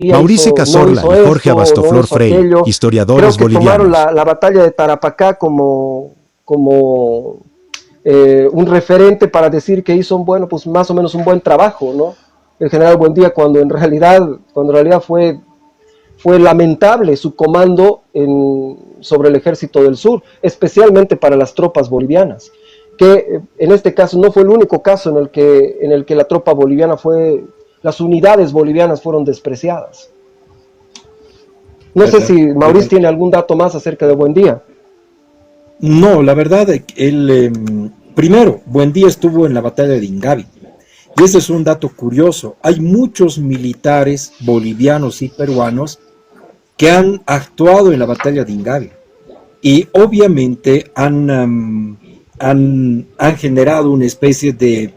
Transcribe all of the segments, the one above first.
Mauricio no Cazorla hizo y Jorge esto, no Abastoflor hizo Frey, aquello. historiadores Creo que tomaron bolivianos. la batalla de Tarapacá como un referente para decir que hizo bueno, pues más o menos un buen trabajo, ¿no? El general Buendía, cuando en realidad fue lamentable su comando sobre el ejército del sur, especialmente para las tropas bolivianas, que en este caso no fue el único caso en el que la tropa boliviana las unidades bolivianas fueron despreciadas. No sé ¿Verdad? si ¿Verdad? Mauricio tiene algún dato más acerca de Buendía. No, la verdad, primero, Buendía estuvo en la batalla de Ingavi. Y ese es un dato curioso. Hay muchos militares bolivianos y peruanos que han actuado en la batalla de Ingavi. Y obviamente han generado una especie de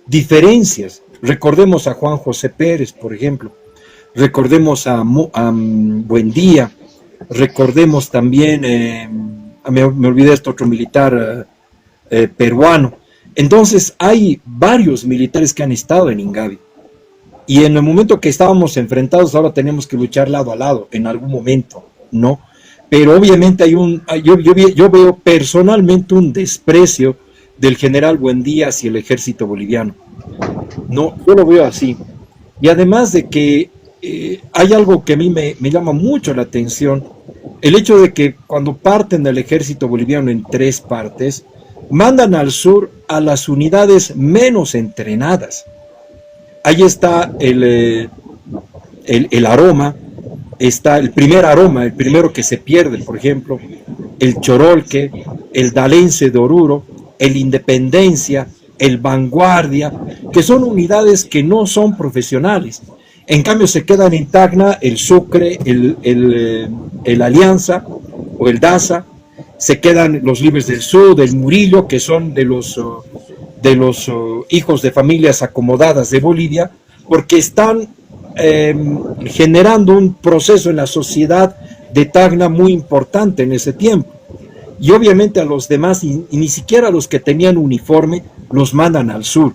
diferencias. Recordemos a Juan José Pérez, por ejemplo. Recordemos a Buendía. Recordemos también, me olvidé este otro militar peruano. Entonces hay varios militares que han estado en Ingavi. Y en el momento que estábamos enfrentados, ahora tenemos que luchar lado a lado, en algún momento, ¿no? Pero obviamente yo veo personalmente un desprecio del general Buendía hacia el ejército boliviano. No, yo lo veo así. Y además de que hay algo que a mí me llama mucho la atención, el hecho de que cuando parten del ejército boliviano en tres partes, mandan al sur a las unidades menos entrenadas. Ahí está el aroma, está el primer aroma, el primero que se pierde, por ejemplo, el Chorolque, el Dalense de Oruro, el Independencia, el Vanguardia, que son unidades que no son profesionales. En cambio se quedan en Tacna el Sucre, el Alianza o el Daza, se quedan los Libres del Sur, del Murillo, que son de los hijos de familias acomodadas de Bolivia, porque están generando un proceso en la sociedad de Tacna muy importante en ese tiempo. Y obviamente a los demás, y ni siquiera a los que tenían uniforme, los mandan al sur.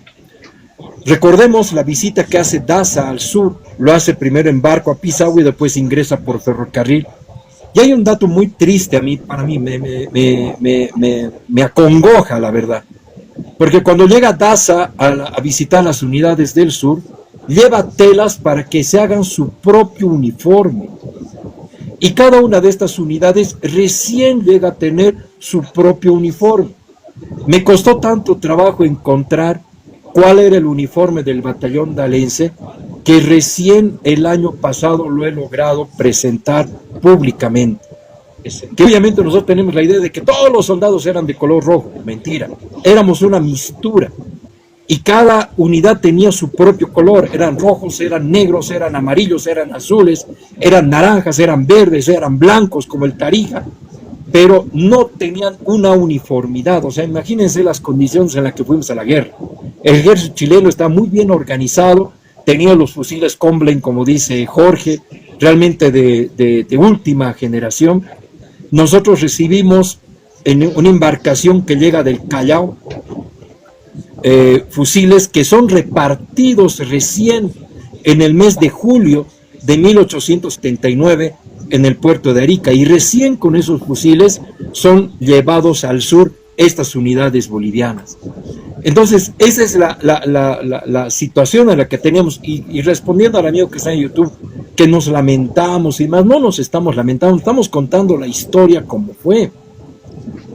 Recordemos la visita que hace Daza al sur, lo hace primero en barco a Pisagua y después ingresa por ferrocarril. Y hay un dato muy triste para mí me acongoja, la verdad. Porque cuando llega Daza a visitar las unidades del sur, lleva telas para que se hagan su propio uniforme. Y cada una de estas unidades recién llega a tener su propio uniforme. Me costó tanto trabajo encontrar cuál era el uniforme del batallón dalense que recién el año pasado lo he logrado presentar públicamente. Que obviamente nosotros tenemos la idea de que todos los soldados eran de color rojo. Mentira, éramos una mistura. Y cada unidad tenía su propio color, eran rojos, eran negros, eran amarillos, eran azules, eran naranjas, eran verdes, eran blancos como el Tarija, pero no tenían una uniformidad. O sea, imagínense las condiciones en las que fuimos a la guerra. El ejército chileno está muy bien organizado, tenía los fusiles Comblain, como dice Jorge, realmente de última generación. Nosotros recibimos en una embarcación que llega del Callao, fusiles que son repartidos recién en el mes de julio de 1879 en el puerto de Arica, y recién con esos fusiles son llevados al sur estas unidades bolivianas. Entonces esa es la situación en la que teníamos, y respondiendo al amigo que está en YouTube que nos lamentamos y más, no nos estamos lamentando, estamos contando la historia como fue.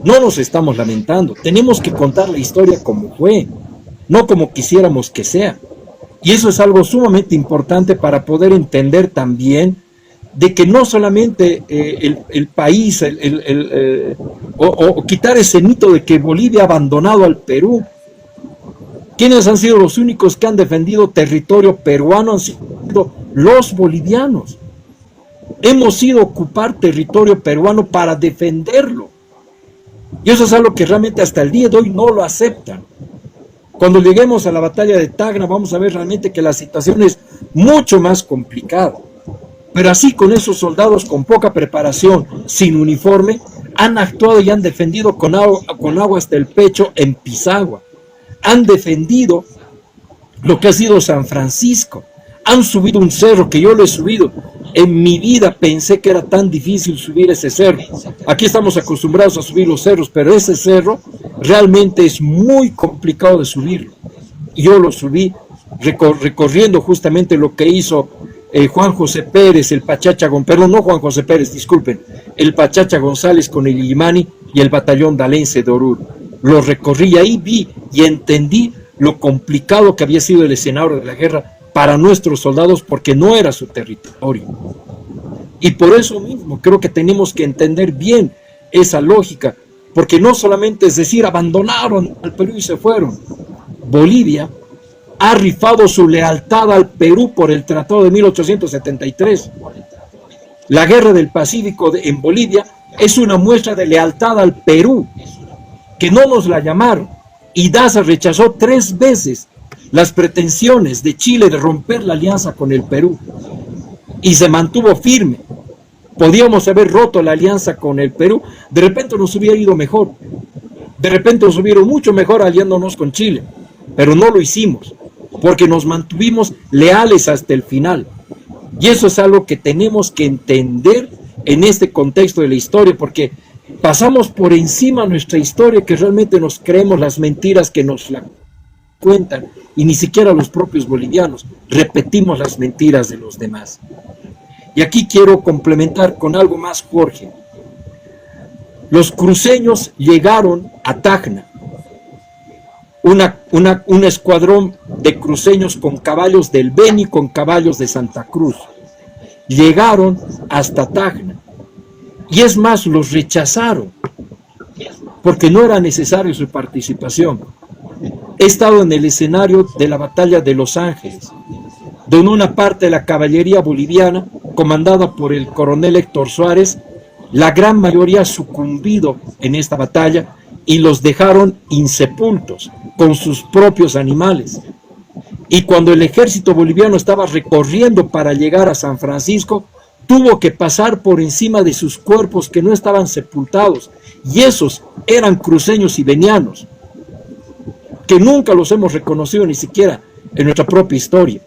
No nos estamos lamentando, tenemos que contar la historia como fue, no como quisiéramos que sea. Y eso es algo sumamente importante para poder entender también de que no solamente el país, o quitar ese mito de que Bolivia ha abandonado al Perú. ¿Quiénes han sido los únicos que han defendido territorio peruano? Han sido los bolivianos. Hemos ido a ocupar territorio peruano para defenderlo. Y eso es algo que realmente hasta el día de hoy no lo aceptan. Cuando lleguemos a la batalla de Tacna vamos a ver realmente que la situación es mucho más complicada. Pero así, con esos soldados con poca preparación, sin uniforme, han actuado y han defendido con agua hasta el pecho en Pisagua. Han defendido lo que ha sido San Francisco. Han subido un cerro que yo lo he subido. En mi vida pensé que era tan difícil subir ese cerro. Aquí estamos acostumbrados a subir los cerros, pero ese cerro realmente es muy complicado de subirlo. Yo lo subí recorriendo justamente lo que hizo Juan José Pérez, el Pachacha González, perdón, no Juan José Pérez, disculpen, el Pachacha González con el Illimani y el batallón dalense de Oruro. Lo recorrí, ahí vi y entendí lo complicado que había sido el escenario de la guerra para nuestros soldados, porque no era su territorio. Y por eso mismo creo que tenemos que entender bien esa lógica, porque no solamente es decir, abandonaron al Perú y se fueron. Bolivia ha rifado su lealtad al Perú por el Tratado de 1873. La Guerra del Pacífico en Bolivia es una muestra de lealtad al Perú, que no nos la llamaron, y Daza rechazó 3 veces las pretensiones de Chile de romper la alianza con el Perú, y se mantuvo firme. Podíamos haber roto la alianza con el Perú, de repente nos hubiera ido mejor, de repente nos hubiera ido mucho mejor aliándonos con Chile, pero no lo hicimos, porque nos mantuvimos leales hasta el final. Y eso es algo que tenemos que entender en este contexto de la historia, porque pasamos por encima de nuestra historia, que realmente nos creemos las mentiras que nos la cuentan, y ni siquiera los propios bolivianos repetimos las mentiras de los demás. Y aquí quiero complementar con algo más, Jorge. Los cruceños llegaron a Tacna, un escuadrón de cruceños con caballos del Beni, con caballos de Santa Cruz. Llegaron hasta Tacna. Y es más, los rechazaron, porque no era necesario su participación. He estado en el escenario de la batalla de Los Ángeles, donde una parte de la caballería boliviana, comandada por el coronel Héctor Suárez, la gran mayoría ha sucumbido en esta batalla y los dejaron insepultos con sus propios animales. Y cuando el ejército boliviano estaba recorriendo para llegar a San Francisco, tuvo que pasar por encima de sus cuerpos que no estaban sepultados, y esos eran cruceños y venianos, que nunca los hemos reconocido ni siquiera en nuestra propia historia.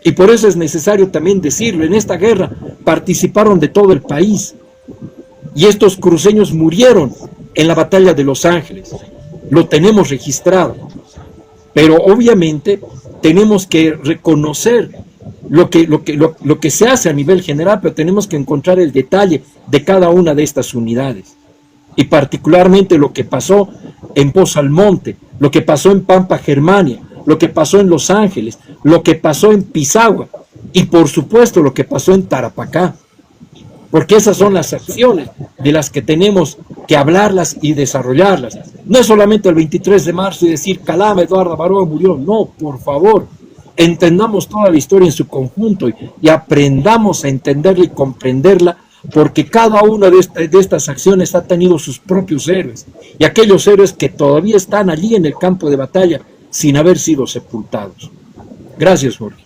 Y por eso es necesario también decirlo, en esta guerra participaron de todo el país, y estos cruceños murieron en la batalla de Los Ángeles, lo tenemos registrado, pero obviamente tenemos que reconocer lo que se hace a nivel general, pero tenemos que encontrar el detalle de cada una de estas unidades, y particularmente lo que pasó en Pozo Almonte, lo que pasó en Pampa Germania, lo que pasó en Los Ángeles, lo que pasó en Pisagua, y por supuesto lo que pasó en Tarapacá, porque esas son las acciones de las que tenemos que hablarlas y desarrollarlas. No es solamente el 23 de marzo y decir Calama, Eduardo Baroa murió, no, por favor, entendamos toda la historia en su conjunto y aprendamos a entenderla y comprenderla, porque cada una de estas acciones ha tenido sus propios héroes, y aquellos héroes que todavía están allí en el campo de batalla sin haber sido sepultados. Gracias, Jorge.